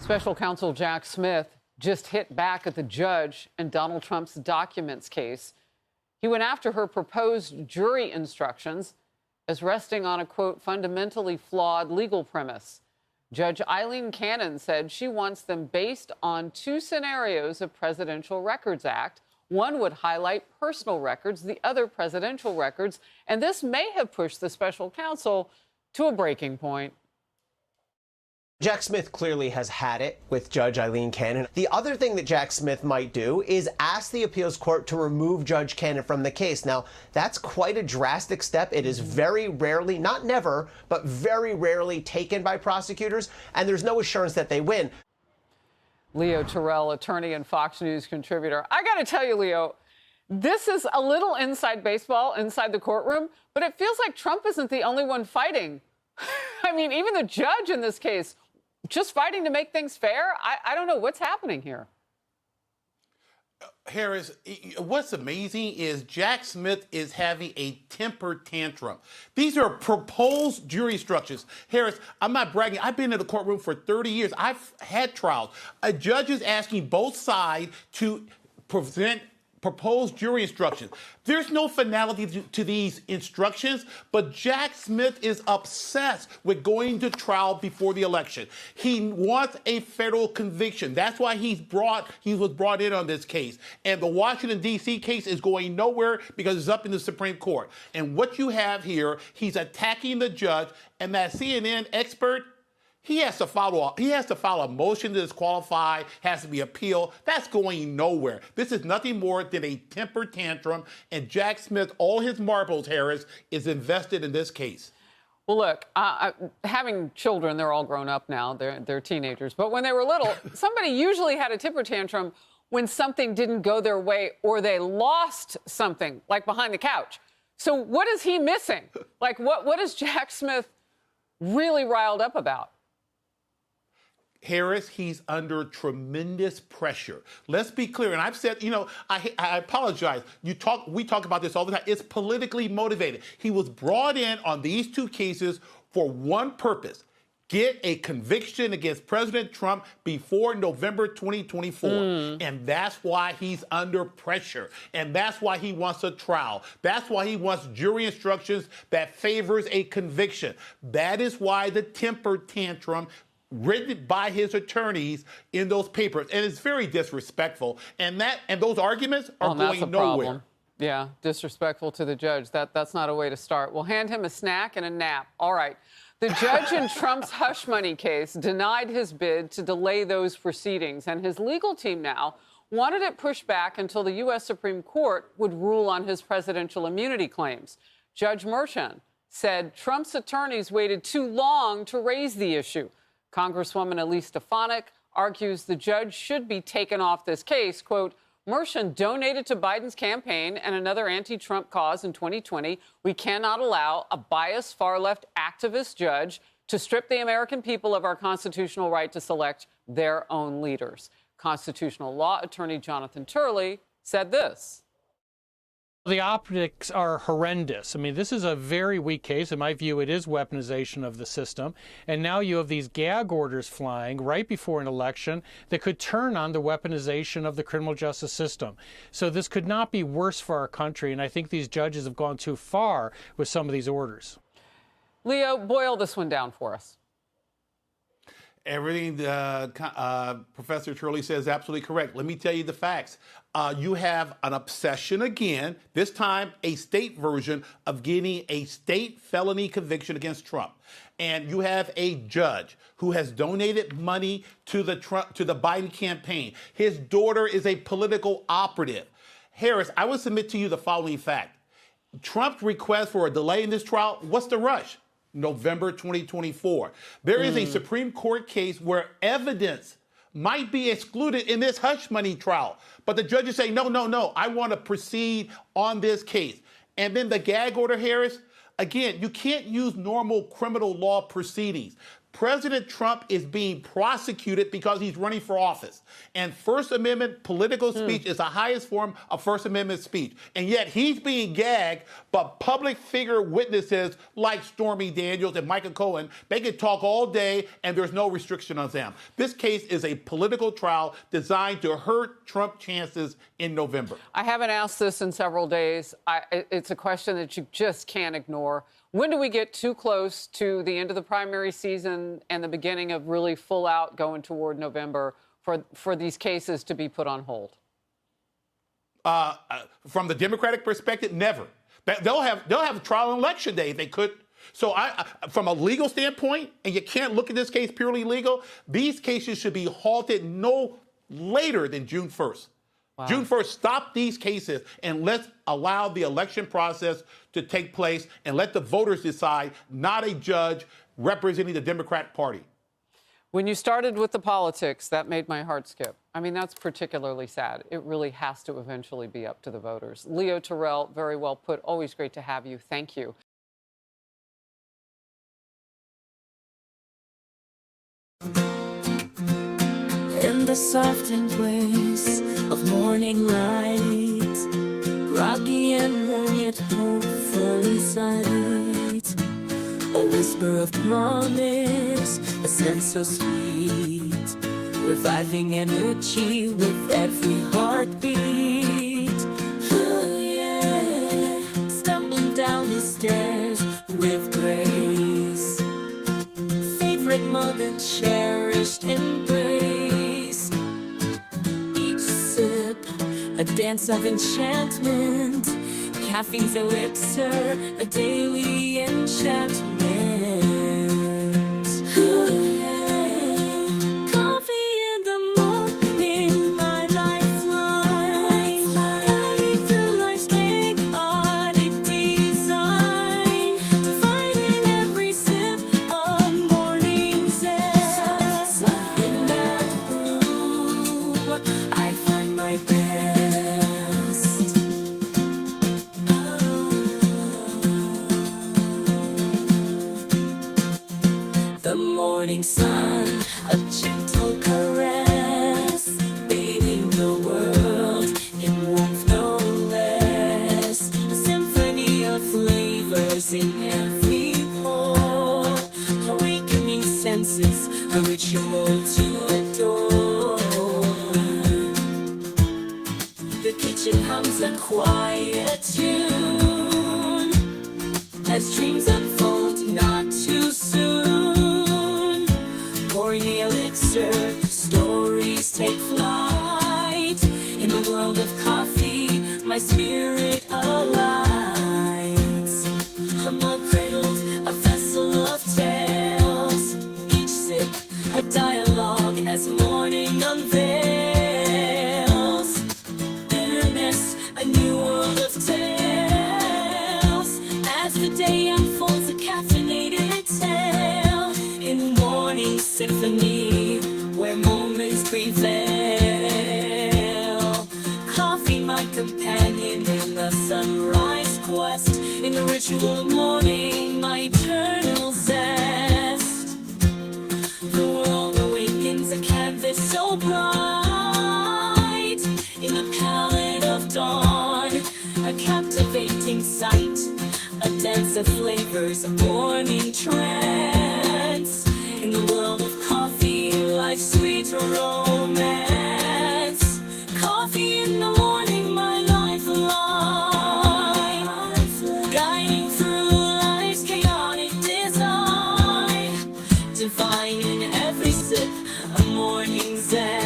Special counsel Jack Smith just hit back at the judge in Donald Trump's documents case. He went after her proposed jury instructions as resting on a, quote, fundamentally flawed legal premise. Judge Eileen Cannon said she wants them based on two scenarios of Presidential Records Act. One would highlight personal records, the other presidential records, and this may have pushed the special counsel to a breaking point. Jack Smith clearly has had it with Judge Eileen Cannon. The other thing that Jack Smith might do is ask the appeals court to remove Judge Cannon from the case. Now, that's quite a drastic step. It is very rarely, not never, but very rarely taken by prosecutors, and there's no assurance that they win. Leo Terrell, attorney and Fox News contributor. I got to tell you, Leo, this is a little inside baseball, inside the courtroom, but it feels like Trump isn't the only one fighting. I mean, even the judge in this case, just fighting to make things fair? I don't know what's happening here. Harris, what's amazing is Jack Smith is having a temper tantrum. These are proposed jury instructions. Harris, I'm not bragging. I've been in the courtroom for 30 years. I've had trials. A judge is asking both sides to present proposed jury instructions. There's no finality to these instructions, but Jack Smith is obsessed with going to trial before the election. He wants a federal conviction. That's why he was brought in on this case. And the Washington, D.C. case is going nowhere because it's up in the Supreme Court. And what you have here, he's attacking the judge, and that CNN expert, he has to file a motion to disqualify, has to be appealed. That's going nowhere. This is nothing more than a temper tantrum, and Jack Smith, all his marbles, Harris, is invested in this case. Well, look, having children, they're all grown up now. They're teenagers. But when they were little, somebody usually had a temper tantrum when something didn't go their way or they lost something, like behind the couch. So what is he missing? Like, what is Jack Smith really riled up about? Harris, he's under tremendous pressure. Let's be clear. And I've said, I apologize. We talk about this all the time. It's politically motivated. He was brought in on these two cases for one purpose: get a conviction against President Trump before November 2024. And that's why he's under pressure. And that's why he wants a trial. That's why he wants jury instructions that favors a conviction. That is why the temper tantrum written by his attorneys in those papers. And it's very disrespectful. And those arguments are going nowhere. Problem. Yeah, disrespectful to the judge. That's not a way to start. We'll hand him a snack and a nap. All right. The judge in Trump's hush money case denied his bid to delay those proceedings, and his legal team now wanted it pushed back until the U.S. Supreme Court would rule on his presidential immunity claims. Judge Merchan said Trump's attorneys waited too long to raise the issue. Congresswoman Elise Stefanik argues the judge should be taken off this case. Quote, Merchan donated to Biden's campaign and another anti-Trump cause in 2020. We cannot allow a biased far-left activist judge to strip the American people of our constitutional right to select their own leaders. Constitutional law attorney Jonathan Turley said this. The optics are horrendous. I mean, this is a very weak case. In my view, it is weaponization of the system. And now you have these gag orders flying right before an election that could turn on the weaponization of the criminal justice system. So this could not be worse for our country. And I think these judges have gone too far with some of these orders. Leo, boil this one down for us. Everything Professor Turley says is absolutely correct. Let me tell you the facts. You have an obsession again, this time a state version of getting a state felony conviction against Trump. And you have a judge who has donated money to the Biden campaign. His daughter is a political operative. Harris, I would submit to you the following fact. Trump's request for a delay in this trial, what's the rush? November 2024. There is a Supreme Court case where evidence might be excluded in this hush money trial. But the judges say, no, I want to proceed on this case. And then the gag order, Harris, again, you can't use normal criminal law proceedings. President Trump is being prosecuted because he's running for office. And First Amendment political speech is the highest form of First Amendment speech. And yet he's being gagged, but public figure witnesses like Stormy Daniels and Michael Cohen, they can talk all day and there's no restriction on them. This case is a political trial designed to hurt Trump's chances in November. I haven't asked this in several days. It's a question that you just can't ignore. When do we get too close to the end of the primary season and the beginning of really full out going toward November for these cases to be put on hold? From the Democratic perspective, never. They'll have a trial on election day if they could. So from a legal standpoint, and you can't look at this case purely legal, these cases should be halted no later than June 1st. Wow. June 1st, stop these cases and let's allow the election process to take place and let the voters decide, not a judge representing the Democrat Party. When you started with the politics, that made my heart skip. I mean, that's particularly sad. It really has to eventually be up to the voters. Leo Terrell, very well put. Always great to have you. Thank you. In the soft embrace of morning light, rocky and warm yet hopeful inside, a whisper of promise, a sense so sweet, reviving energy with every heartbeat. Oh yeah, stumbling down the stairs with grace, favorite mother cherished embrace. Each sip, a dance of enchantment, caffeine's elixir, a daily enchantment. Ooh, yeah. Coffee in the morning, my lifeline, guiding through life's chaotic design, finding every sip of morning zest. In that brew, I find my best. The morning sun, a gentle caress, bathing the world in warmth no less. A symphony of flavors in every pore, awakening senses, a ritual to adore. The kitchen hums a quiet tune as dreams unfold not too soon. Pouring the elixir, stories take flight. In the world of coffee, my spirit aligns. I'm cradled, a vessel of tales. Each sip, a dialogue as morning unveils. Bitterness, a new world of tales. As the day unfolds, a caffeinated tale in morning symphony, where moments prevail. Coffee, my companion in the sunrise quest. In the ritual morning, my eternal zest. The world awakens, a canvas so bright. In the palette of dawn, a captivating sight. A dance of flavors, a morning trance. In the world of coffee, life's sweet romance. Coffee in the morning, my lifeline, guiding through life's chaotic design. Divine in every sip, a morning zest.